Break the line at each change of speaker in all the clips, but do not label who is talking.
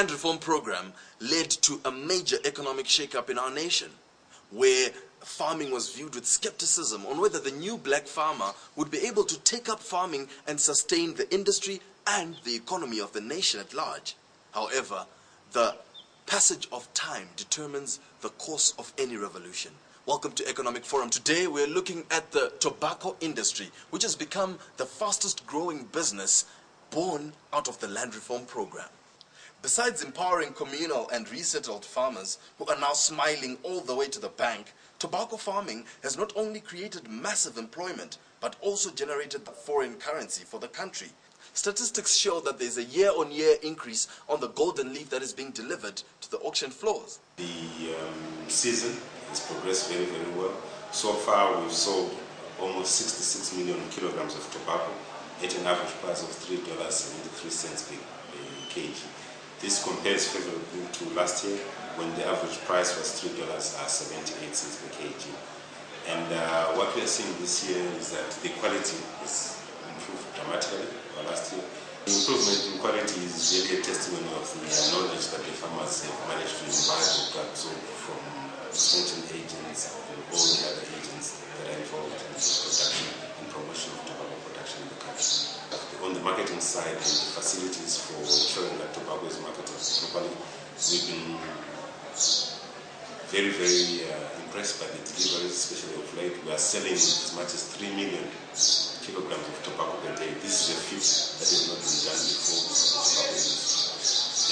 land reform program led to a major economic shakeup in our nation, where farming was viewed with skepticism on whether the new black farmer would be able to take up farming and sustain the industry and the economy of the nation at large. However, the passage of time determines the course of any revolution. Welcome to Economic Forum. Today we're looking at the tobacco industry, which has become the fastest growing business born out of the land reform program. Besides empowering communal and resettled farmers who are now smiling all the way to the bank, tobacco farming has not only created massive employment, but also generated foreign currency for the country. Statistics show that there's a year-on-year increase on the golden leaf that is being delivered to the auction floors.
The season has progressed very, very well. So far, we've sold almost 66 million kilograms of tobacco at an average price of $3.73 per kg. This compares favorably to last year, when the average price was $3.78 per kg. And what we are seeing this year is that the quality is improved dramatically over last year. The improvement in quality is really a testimony of the knowledge that the farmers have managed to imbibe from extension agents and all the other agents that are involved in the production and promotion of tobacco production in the country. On the marketing side and the facilities for ensuring that tobacco is marketed properly, we've been very, very impressed by the deliveries, especially of late. We are selling as much as 3 million kilograms of tobacco per day. This is a feat that has not been done before.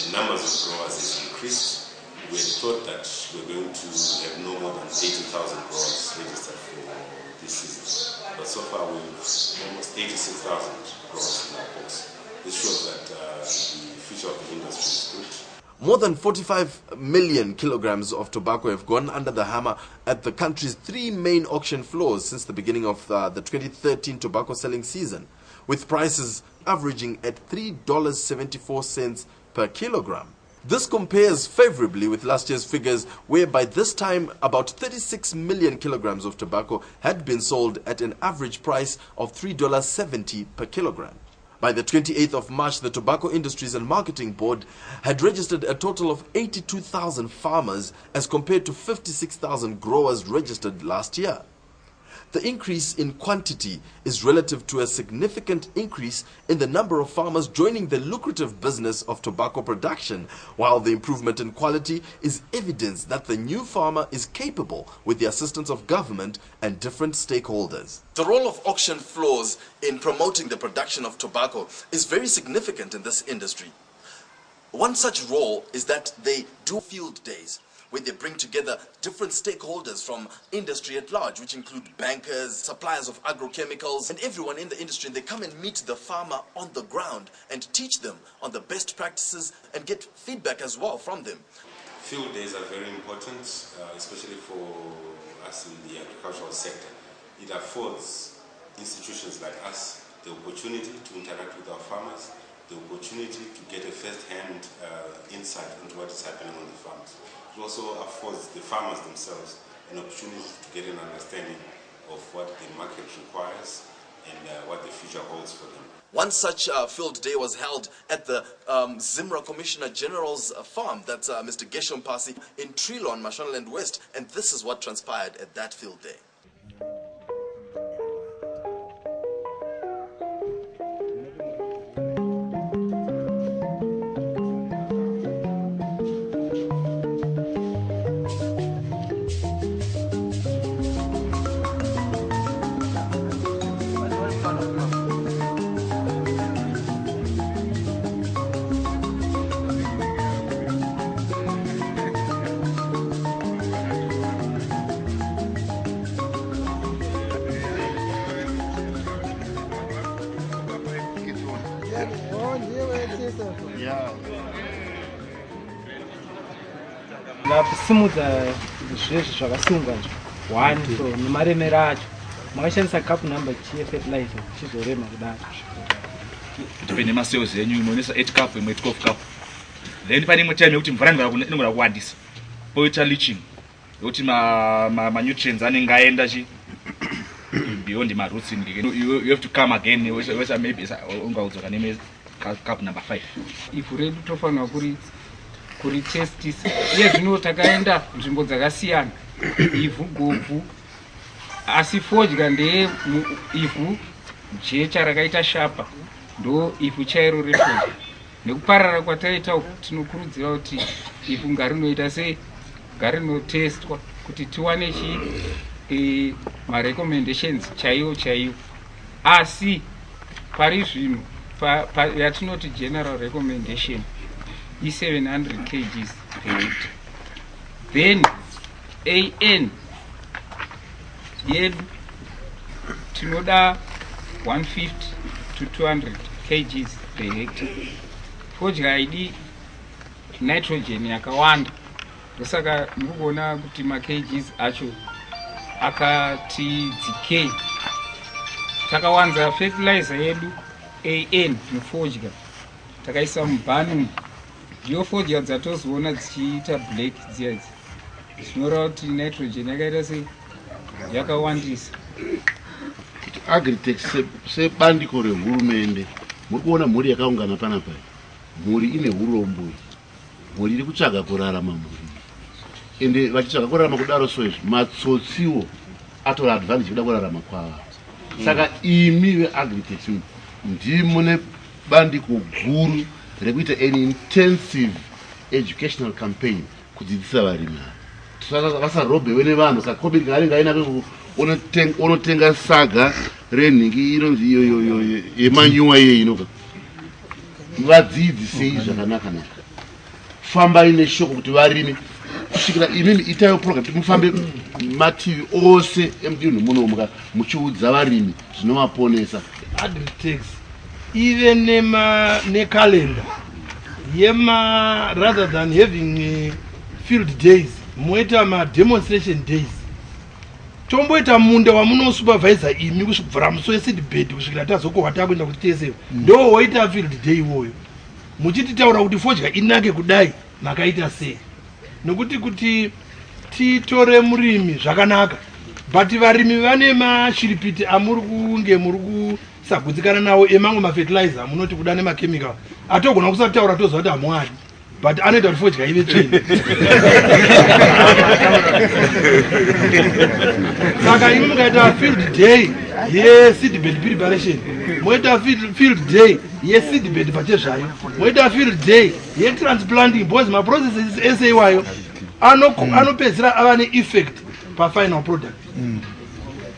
The numbers of growers has increased. We had thought that we're going to have no more than 80,000 growers registered for this season. But so far we've almost 86,000 growers in our books. This shows that the future of the industry is good.
More than 45 million kilograms of tobacco have gone under the hammer at the country's three main auction floors since the beginning of the 2013 tobacco selling season, with prices averaging at $3.74 per kilogram. This compares favorably with last year's figures, where by this time about 36 million kilograms of tobacco had been sold at an average price of $3.70 per kilogram. By the 28th of March, the Tobacco Industries and Marketing Board had registered a total of 82,000 farmers as compared to 56,000 growers registered last year. The increase in quantity is relative to a significant increase in the number of farmers joining the lucrative business of tobacco production, while the improvement in quality is evidence that the new farmer is capable with the assistance of government and different stakeholders. The role of auction floors in promoting the production of tobacco is very significant in this industry. One such role is that they do field days, where they bring together different stakeholders from industry at large, which include bankers, suppliers of agrochemicals, and everyone in the industry. And they come and meet the farmer on the ground and teach them on the best practices and get feedback as well from them.
Field days are very important, especially for us in the agricultural sector. It affords institutions like us the opportunity to interact with our farmers, the opportunity to get a first-hand insight into what is happening on the farms. It also affords the farmers themselves an opportunity to get an understanding of what the market requires and what the future holds for them.
One such field day was held at the Zimra Commissioner General's farm, that's Mr. Geshom Pasi, in Trilon, Mashonaland West, and this is what transpired at that field day.
Ngapisimudza zvizvi zvakasungwa one so nemaremero acho makashandisa cup number TSF life chizorema kudaro
depende masales yenyu inoonesa 8 cup imwe 12 cup then pane imwe time yekuti mvura inogona kuwandisa poita leaching yokuti nutrients anenge aenda beyond maroots you have to come again wesa maybe ungaudzoka neme cup number 5
ivhu redu tofanira kuri
kuritestisa. Uye zvino takaenda nzvimbo dzakasiyana, ivhu gobvu, asi fodya ndeye ivhu jecha rakaita shapa, ndo ivhu chairo refodya. Nekuparara kwataita tinokurudzira kuti ivhu ngarinoita sei, ngarinotestwa kuti tiwane marecommendations chaiwo. Asi pari zvino yatinoti general recommendation i700 kgs per hectare. Then AN yedu tinoda 150 to 200 kgs per hectare. Fodya haidi nitrogen yakawanda, ndosaka murikuona kuti ma-kgs acho akati dzikei. Takawanza fertilizer yedu AN mufodya, takaisa mubhanu. Ndiyo fodya dzatozoona dzichiita black dziya zvinoreva kuti nitrogen yakaita sei, yakawandisa.
Agritech sebandiko rehurumende, muri kuona mhuri yakaungana panapa, mhuri ine urombo, mhuri iri kutsvaga kurarama mhuri, ende vachitsvaga kurarama kudaro soizvi matsotsiwo atora advantage kuda kurarama kwavo. Saka imi veagritech ndimune bandiko guru rekuita an intensive educational campaign kudzidzisa varimi. Vasarobhewe nevanhu. Saka COVID ngaanenge aina unotenga saga renhingi inonzi iyo yemanyuwa iye inoka, vadzidzisei zvakanaka naka. Fambai neshoko kuti varimi kusvikira imimi itayo program kuti mufambe mativi ose emudunhu muno muchiudza varimi zvinovaponesa.
Agritech ive necalendar rather than having field days, moita demonstration days. Tomboita munda wamunosupervisa imi kusvibvira muso yeseedbed kusvikira tazokohwa takuenda kuti TSF, ndo woita field day iwoyo, muchititaura kuti fodya inake kudai makaita sei. Nokuti kuti titore murimi zvakanaka, but varimi vane mashiripiti amuri kunge muri kusagutsikana nawo emamwe mafertilizer munoti kuda nemachemical atogona kusataura toziva kuti hamwadi, but anoita kuti fodya ive tsvene. Saka imi mukaita field day yeseedbed preparation, moita field day yeseedbed pachezvayo, moita field day yetransplanting, because maprocesses ese iwayo anopedzisira ava neeffect pafinal product.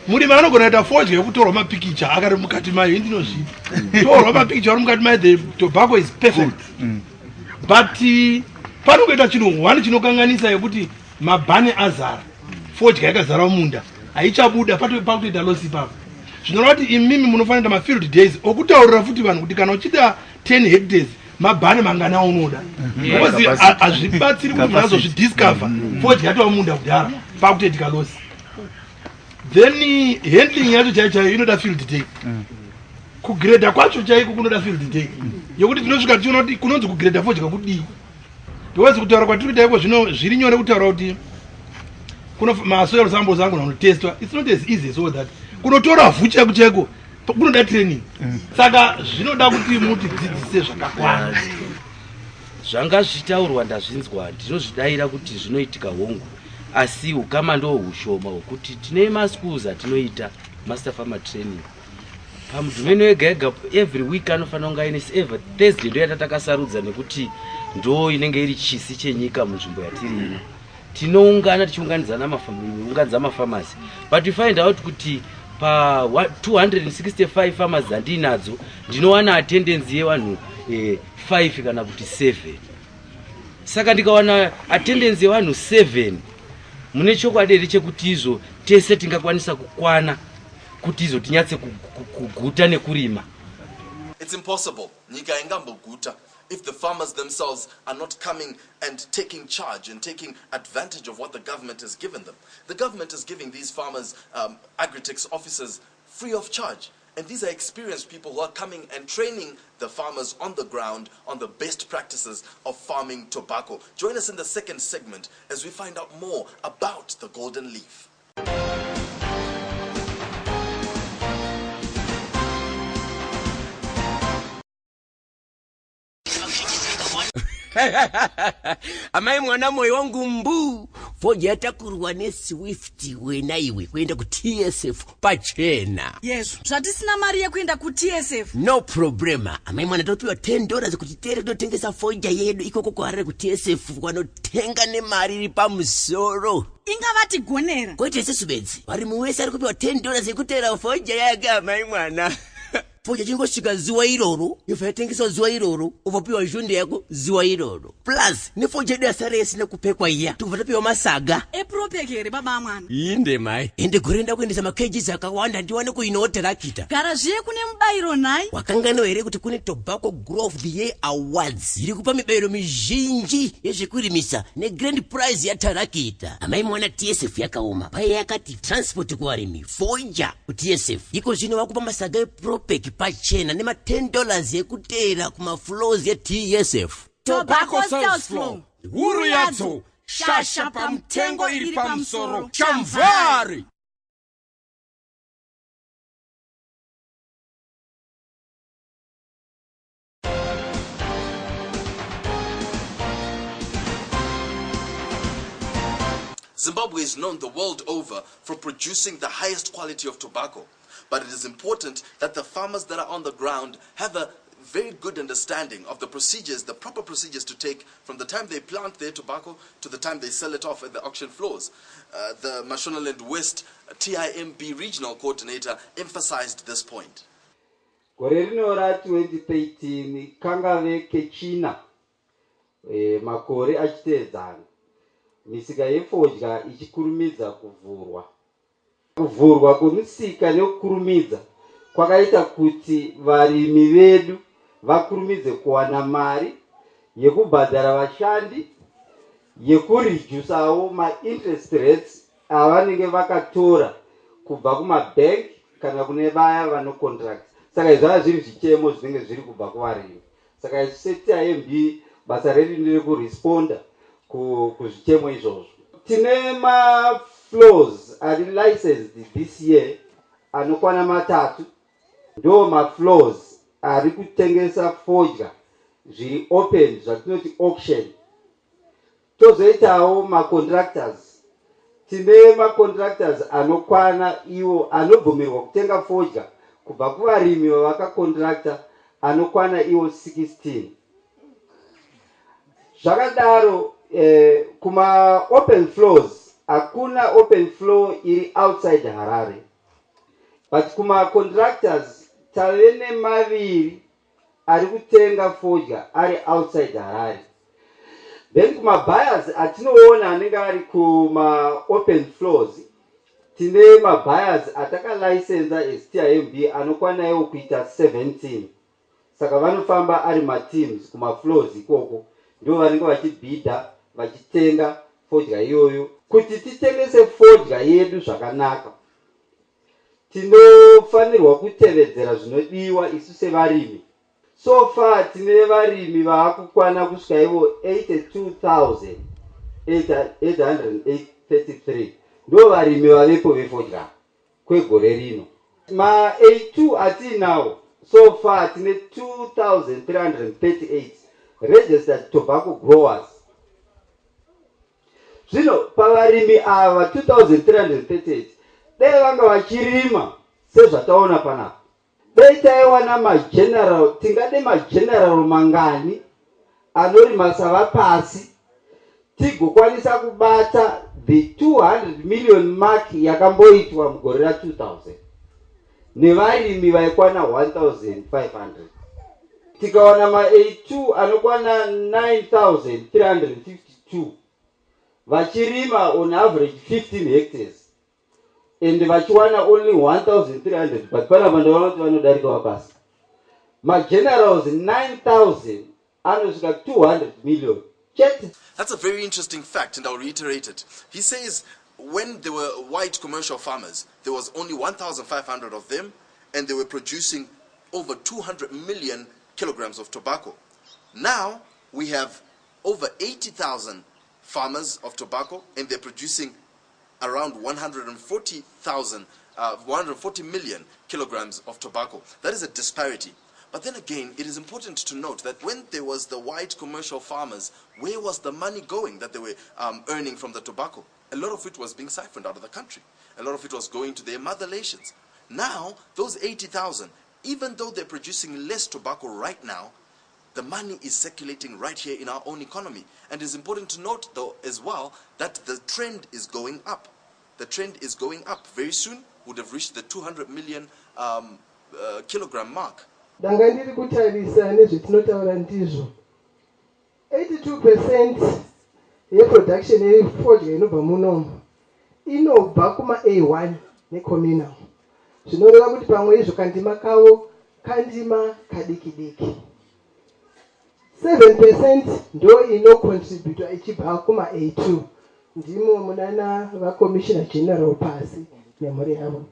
Murimi anogona kuita fodya yekutorwa mapikicha akari mukati mayo, indinozvipa torwa mapikicha ari mukati mayo, the tobacco is perfect. But panokuita chinhu one chinokanganisa yekuti mabhani azara, fodya yakazara munda, haichabuda pakutoita losi papo. Zvinoreva kuti imimi munofanira mafield days okutaurira futi vanhu kuti kana uchida 10 hectares mabhani mangana unoda, because hazvibatsiri kuti munazozvidiscover fodya yatova munda kudhara pakutoitika losi. Then handling yacho chaichayo inoda field day, kugreda kwacho chaiko kunoda field day yokuti tinosvika tichiona kuti kunonzi kugreda fodya kudii. Because kutaura kwatiri kuita iko zvino zviri nyore kutaura kuti masoil samples angu anotestwa, it's not as easy as all that. Kunotora vhu chaiko chaiko kunoda training. Saka zvinoda kuti mutidzidzise zvakakwana.
Zvanga zvitaurwa ndazvinzwa, ndinozvidayira kuti zvinoitika hongu, asi ukama ndo hushoma hwekuti tine maschools atinoita master farmer training. Pamudhumeno ega ega every week anofanira kunge aine every Thursday ndo yatatakasarudza nekuti ndo inenge iri chisi chenyika munzvimbo yatiri ino. Tinoungana tichiunganidzana mafamasi, but we find out kuti pa 265 farmers dzandinadzo ndinowana attendance yevanhu 5 kana kuti 7. Saka ndikawana attendance yevanhu 7, mune chokwadi chekuti izvo tese tingakwanisa kukwana kuti izvo tinyatse kuguta nekurima.
It's impossible. Nyika ingamboguta if the farmers themselves are not coming and taking charge and taking advantage of what the government has given them. The government is giving these farmers agritech officers free of charge. And these are experienced people who are coming and training the farmers on the ground on the best practices of farming tobacco. Join us in the second segment as we find out more about the golden leaf.
Amai mwana moyo wangu mbu. Foja atakurwa ne Swift wena iwe kwenda ku TSF pachena.
Yes, zvatisina mari yekuenda ku TSF.
No problema. Amai mwana topiwa $10 kuti tere totengesa foja yedu ikoko kuharare ku TSF wanotenga ne mari iri pamusoro.
Ingavati gonera.
Kwete sesubedzi. Varimi wese ari kupiwa $10 yekutera foja yaga amai mwana. Foja chingosvika zuwa iroro, yofatengeswa zuwa iroro, uvapiwa zhunde yako zuwa iroro. Plus, nefoja yedu yasare yasina kupekwa iya, tukuvatapiwa masaga.
Epropekere baba mwana.
Inde mai. Ende gorenda kuendesa makeji zakawanda ndiwane kuinoterakita.
Gara zviye kune mubayiro nai.
Wakangano here kuti kune Tobacco Grow of the Year Awards. Iri kupa mibayiro mizhinji yezvekurimisa negrand prize yatarakita. Amai mwana TSF yakaoma. Pai yakati transport kuvarimi. Foja ku TSF. Iko zvino vakupa masaga epropek pachena nema $10 yekutera kuma floors ya TSF.
Tobacco sales flow.
Huru yadzo. Shasha pamtengo iri pamsoro. Chamvari.
Zimbabwe is known the world over for producing the highest quality of tobacco. But it is important that the farmers that are on the ground have a very good understanding of the procedures, the proper procedures to take from the time they plant their tobacco to the time they sell it off at the auction floors. The Mashonaland West TIMB regional coordinator emphasized this point.
Gore rino ra 2013 kangave kechina makore achiteedzana misika yefodya ichikurumidza kuvhurwa kwemisika nekukurumidza kwakaita kuti varimi vedu vakurumidze kuwana mari yekubhadhara vashandi, yekuredusawo ma-interest rates avanenge vakatora kubva kumabank kana kune vaya vanocontract. Saka izvava zviri zvichemo zvinenge zviri kubva kuvarimi. Saka isu seTIMB basa redu nderekuresponda kuzvichemo izvozvo. Tine ma-floors ari licensed this year anokwana matatu. Ndo ma-floors ari kutengesa fodya zviri open zvatinoti auction. Tozoitawo ma-contractors. Tine ma-contractors anokwana iwo anobvumirwa kutenga fodya kubva kuvarimi vavakacontracta anokwana iwo 16. Zvakadaro kuma open floors hakuna open floor iri outside Harare. But kuma contractors tavene maviri ari kutenga fodya ari outside Harare. Then kuma buyers atinoona anenge ari kuma open floors tine ma buyers ataka license STIMB anokwana iwo kuita 17. Saka vanofamba ari ma teams kuma floors ikoko ndio vanenge vachibhidha vachitenga fodya iyoyo. Kuti titengese fodya yedu zvakanaka tinofanirwa kutevedzera zvinodiwa isu sevarimi. So far tine varimi vaakukwana kusvika ivo 82,833 ndo varimi vavepo vefodya kwegore rino. Ma A2 atinawo so far tine 2,338 registered tobacco growers. Zvino pavarimi ava 2,338 dai vanga vachirima sezvataona panapa, dai taiwana mageneral, tingade mageneral mangani anorima sava pasi tigokwanisa kubata the 200 million mark yakamboitwa mugore ra2000 nevarimi vaikwana 1,500. Tikawana ma A2 anokwana 9,352 vachirima on average 15 hectares and vachiwana only 1,300, but pana vanhu vanoti vanodarika wabasa. Ma generals 9,000 anosvika 200 million.
That's a very interesting fact, and I'll reiterate it. He says when there were white commercial farmers, there was only 1,500 of them, and they were producing over 200 million kilograms of tobacco. Now we have over 80,000 farmers of tobacco, and they're producing around 140 million kilograms of tobacco. That is a disparity. But then again, it is important to note that when there was the white commercial farmers, where was the money going that they were earning from the tobacco? A lot of it was being siphoned out of the country. A lot of it was going to their mother nations. Now, those 80,000, even though they're producing less tobacco right now, the money is circulating right here in our own economy. And it's important to note, though, as well, that the trend is going up. The trend is going up. Very soon, would have reached the 200 million kilogram mark.
Danga ndiri kutarisa nezvetinotaura ndizvo 82% yeproduction yefodya inobva munomu inobva kuma-A1 necommunal. Zvinoreva kuti pamwe izvo kandima kavo kandima kadiki-diki. 7% ndo inocontributa ichibva kuma-A2 ndimo munana vaCommissioner General pasi nemhuri yavo.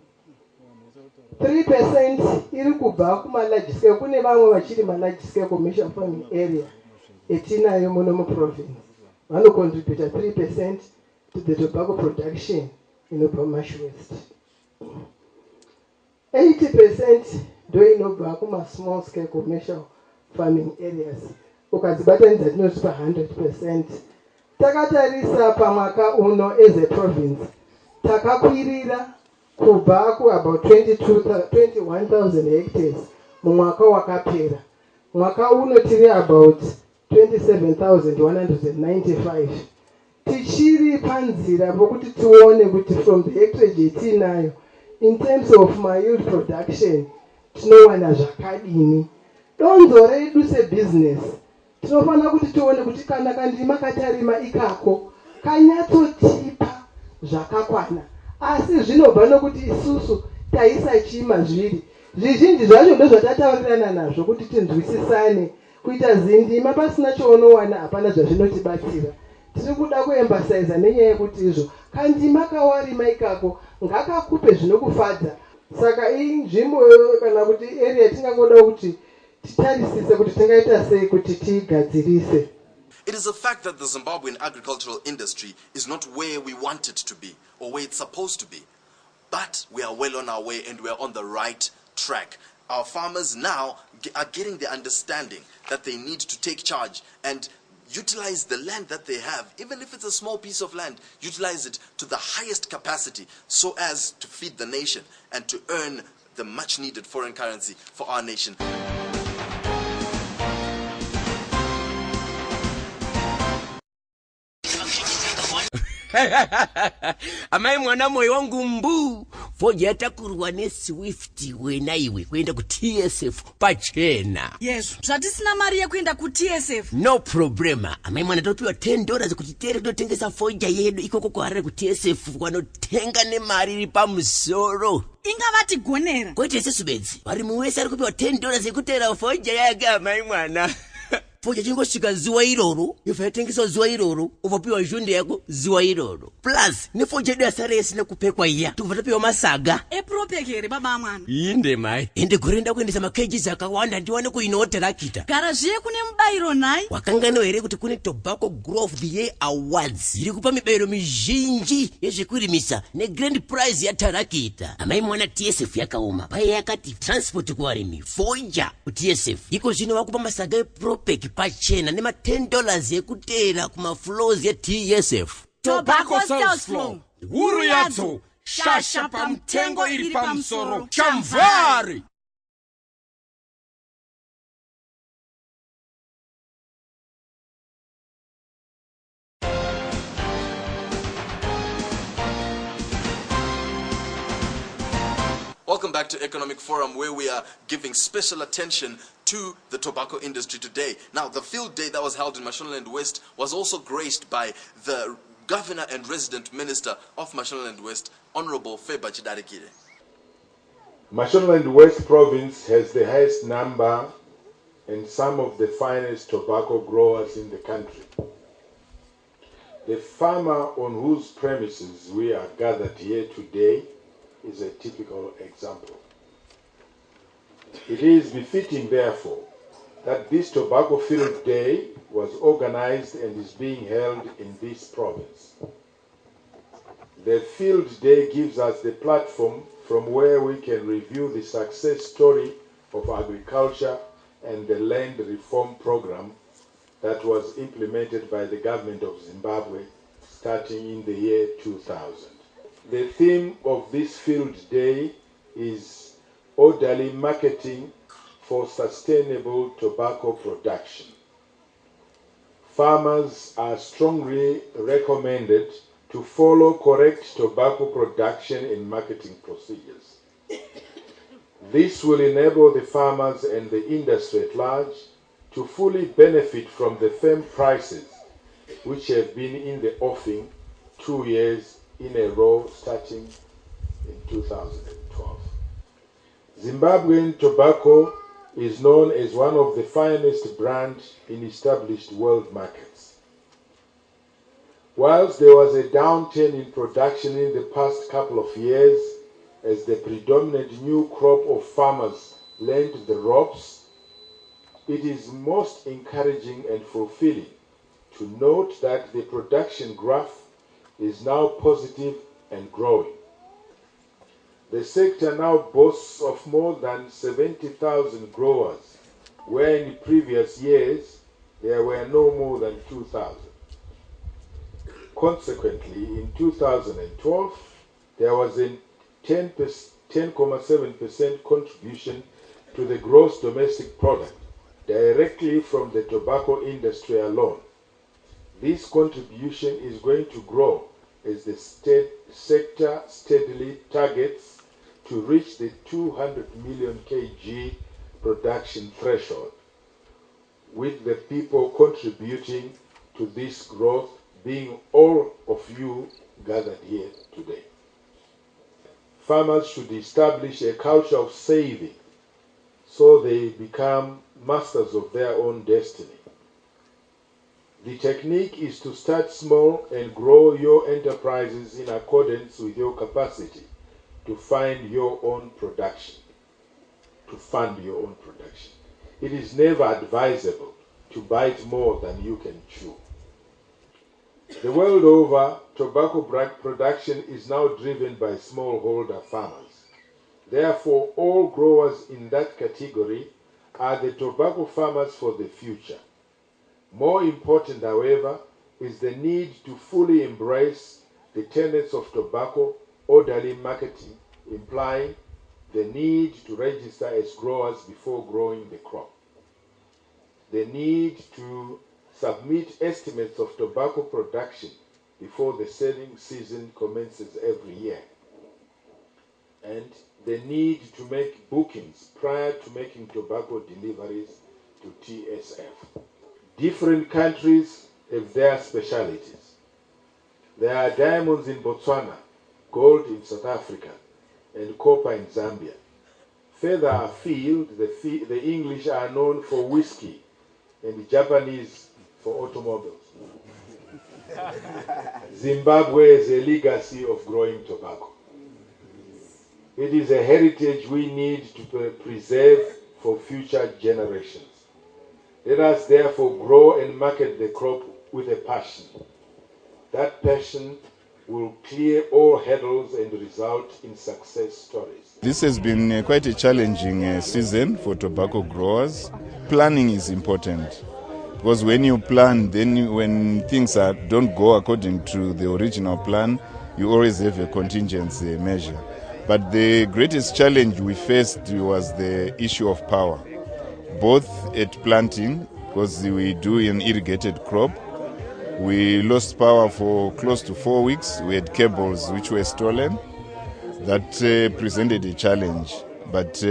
3% iri kubva kuma-large scale. Kune vamwe vachiri ma-large scale commercial farming area etinayo muno muprovince vanocontributa 3% to the tobacco production inobva mumash west. 80% ndo inobva kuma-small scale commercial farming areas. Ukadzibatanidza tinoti pa 100%. Takatarisa pamwaka uno as a province takakwirira kubva ku about 21,000 hectares mumwaka wakapera. Mwaka uno tiri about 27,195. Tichiri panzira pokuti tione kuti from the hectarage yetinayo in terms of my yield production tinowana zvakadini. Donzo redu sebusiness tinofana kuti tione kuti kana kandima katarima ikako kanyatsotipa zvakakwana. Asi zvinobva nokuti isusu taisa chima zviri. Zvizhinji zvacho ndozvatataurirana nazvo kuti tinzwisisane kuita zindima pasina choonowana hapana zvazvinotibatsira. Tiri kuda kuemphasize nenyaya yekuti izvo kandima kawarima ikako ngakakupe zvinokufadza. Saka inzvimbo kana kuti area tingangoda kuti titarisise kuti tingaita sei kuti tigadzirise.
It is a fact that the Zimbabwean agricultural industry is not where we want it to be or where it's supposed to be. But we are well on our way and we are on the right track. Our farmers now are getting the understanding that they need to take charge and utilize the land that they have, even if it's a small piece of land, utilize it to the highest capacity so as to feed the nation and to earn the much needed foreign currency for our nation.
Amai mwana moyo wangu mbu foja yatakurwa neSwift wena iwe kuenda ku TSF pachena.
Yes, zvatisina mari yekuenda ku TSF.
No problema. Amai mwana topiwa $10 kuti tere totengesa foja yedu ikoko kuharare ku TSF wanotenga nemari iri pamusoro.
Ingavati gonera.
Kwete sesubedzi. Varimu wese ari kupiwa $10 yekutera foja yake amai mwana. Foja chingosvika zuwa iroro, yofatengeswa zuwa iroro, uvapiwa zhunde yako zuwa iroro. Plus, nefoja yedu yasara yasina kupekwa iya, tukuva tapiwa masaga.
Epropekere baba mwana.
Inde mai. Ende gorenda kuendesa makeji zakawanda ndiwane kuinoterakita.
Gara zviye kune mubayiro nai.
Wakangano here kuti kune Tobacco Grove the Year Awards. Iri kupa mibayiro mizhinji yezvekurimisa negrand prize yatarakita. Amai mwana TSF yakaoma. Paya yakati transport kuvarimi. Foja ku TSF. Iko zvino vakupa masaga epropek pachena nema $10 yekutera kuma floors ye TSF.
Tobacco sales flow.
Huru yadzo shasha pamtengo iri pamusoro chamvari.
Welcome back to Economic Forum, where we are giving special attention to the tobacco industry today. Now, the field day that was held in Mashonaland West was also graced by the Governor and Resident Minister of Mashonaland West, Honorable Feba Chidarikire.
Mashonaland West Province has the highest number and some of the finest tobacco growers in the country. The farmer on whose premises we are gathered here today is a typical example. It is befitting, therefore, that this Tobacco Field Day was organized and is being held in this province. The Field Day gives us the platform from where we can review the success story of agriculture and the land reform program that was implemented by the government of Zimbabwe starting in the year 2000. The theme of this field day is orderly marketing for sustainable tobacco production. Farmers are strongly recommended to follow correct tobacco production and marketing procedures. This will enable the farmers and the industry at large to fully benefit from the firm prices which have been in the offing 2 years in a row starting in 2012. Zimbabwean tobacco is known as one of the finest brands in established world markets. Whilst there was a downturn in production in the past couple of years as the predominant new crop of farmers learned the ropes, it is most encouraging and fulfilling to note that the production graph is now positive and growing. The sector now boasts of more than 70,000 growers, where in previous years there were no more than 2,000. Consequently, in 2012, there was a 10.7% contribution to the gross domestic product directly from the tobacco industry alone. This contribution is going to grow as the sector steadily targets to reach the 200 million kg production threshold, with the people contributing to this growth being all of you gathered here today. Farmers should establish a culture of saving so they become masters of their own destiny. The technique is to start small and grow your enterprises in accordance with your capacity to find your own production, to fund your own production. It is never advisable to bite more than you can chew. The world over, tobacco production is now driven by smallholder farmers. Therefore, all growers in that category are the tobacco farmers for the future. More important, however, is the need to fully embrace the tenets of tobacco orderly marketing, implying the need to register as growers before growing the crop, the need to submit estimates of tobacco production before the selling season commences every year, and the need to make bookings prior to making tobacco deliveries to TSF. Different countries have their specialities. There are diamonds in Botswana, gold in South Africa, and copper in Zambia. Further afield, the English are known for whiskey and the Japanese for automobiles. Zimbabwe is a legacy of growing tobacco. It is a heritage we need to preserve for future generations. Let us therefore grow and market the crop with a passion. That passion will clear all hurdles and result in success stories.
This has been quite a challenging season for tobacco growers. Planning is important, because when you plan, then when things don't go according to the original plan, you always have a contingency measure. But the greatest challenge we faced was the issue of power, both at planting, because we do an irrigated crop. We lost power for close to 4 weeks. We had cables which were stolen. That presented a challenge, but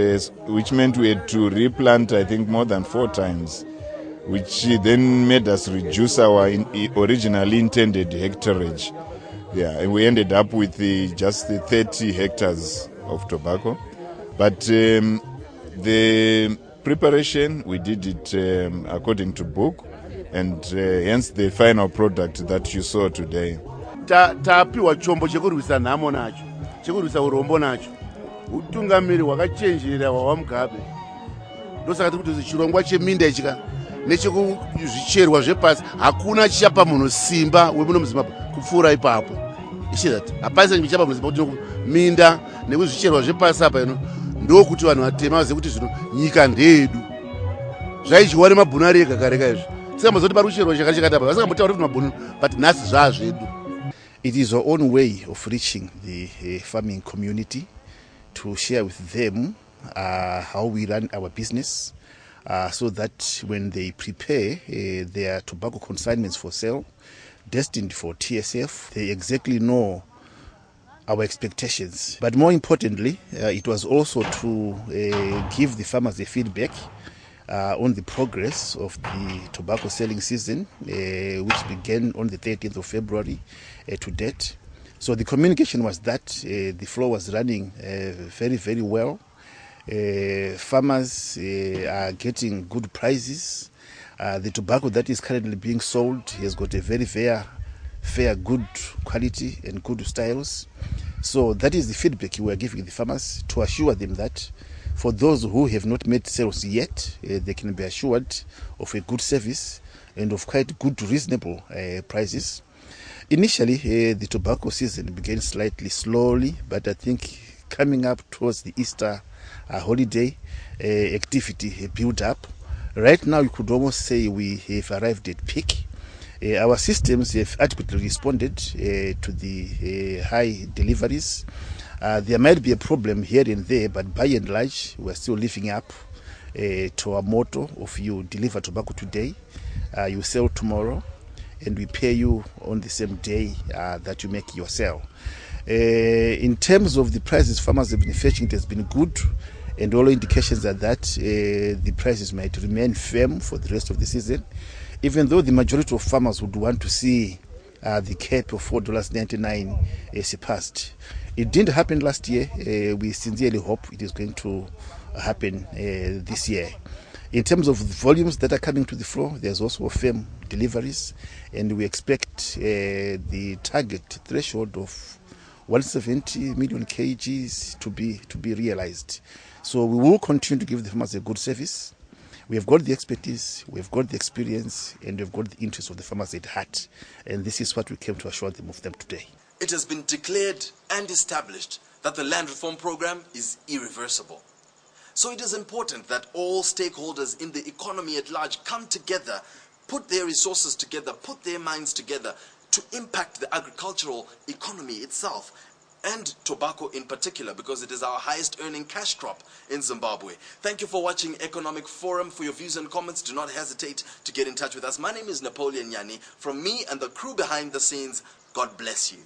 which meant we had to replant, I think, more than 4 times, which then made us reduce our originally intended hectareage. Yeah, and we ended up with just 30 hectares of tobacco. But the preparation, we did it according to book, and hence the final product that you saw today.
Tapiwa chombo chekurwisa nhamo nacho, chekurwisa urombo nacho. Utungamiri hwakachenjera hwaMugabe. Ndosaka tiri kuti chirongwa cheminda ichika nechekuzvicherwa zvepasi hakuna chichapa munhu simba wemuno muZimbabwe kupfuura ipapo. Ichizati hapasi chimwe chichapa munhu simba kuti minda nekuzvicherwa zvepasi apa ino ndokuti vanhu vatema vazive kuti zvino nyika ndeyedu. Zvaidyiwa nemabhunu ari ega kare kaizvo. Tisamazoti pari kucherwa chakati chakati apa. Vasingambotauri kuti mabhunu, but nhasi zvazvedu. It is our own way of reaching the farming community to share with them how we run our business, so that when they prepare their tobacco consignments for sale, destined for TSF, they exactly know our expectations. But more importantly, it was also to give the farmers a feedback on the progress of the tobacco selling season, which began on the 13th of February to date. So the communication was that the floor was running very, very well. Farmers are getting good prices. The tobacco that is currently being sold has got a very fair, good quality and good styles. So that is the feedback we are giving the farmers to assure them that for those who have not made sales yet, they can be assured of a good service and of quite good, reasonable prices. Initially, the tobacco season began slightly slowly, but I think coming up towards the Easter holiday, activity built up. Right now, you could almost say we have arrived at peak. Our systems have adequately responded to the high deliveries. There might be a problem here and there, but by and large, we're still living up to our motto of you deliver tobacco today, you sell tomorrow, and we pay you on the same day that you make your sale. In terms of the prices farmers have been fetching, it has been good, and all indications are that the prices might remain firm for the rest of the season, even though the majority of farmers would want to see the cap of $4.99 surpassed. It didn't happen last year. We sincerely hope it is going to happen this year. In terms of the volumes that are coming to the floor, there's also firm deliveries, and we expect the target threshold of 170 million kgs to be realized. So we will continue to give the farmers a good service. We have got the expertise, we have got the experience, and we've got the interest of the farmers at heart. And this is what we came to assure them of them today.
It has been declared and established that the land reform program is irreversible. So it is important that all stakeholders in the economy at large come together, put their resources together, put their minds together to impact the agricultural economy itself, and tobacco in particular, because it is our highest earning cash crop in Zimbabwe. Thank you for watching Economic Forum. For your views and comments, do not hesitate to get in touch with us. My name is Napoleon Yani. From me and the crew behind the scenes, God bless you.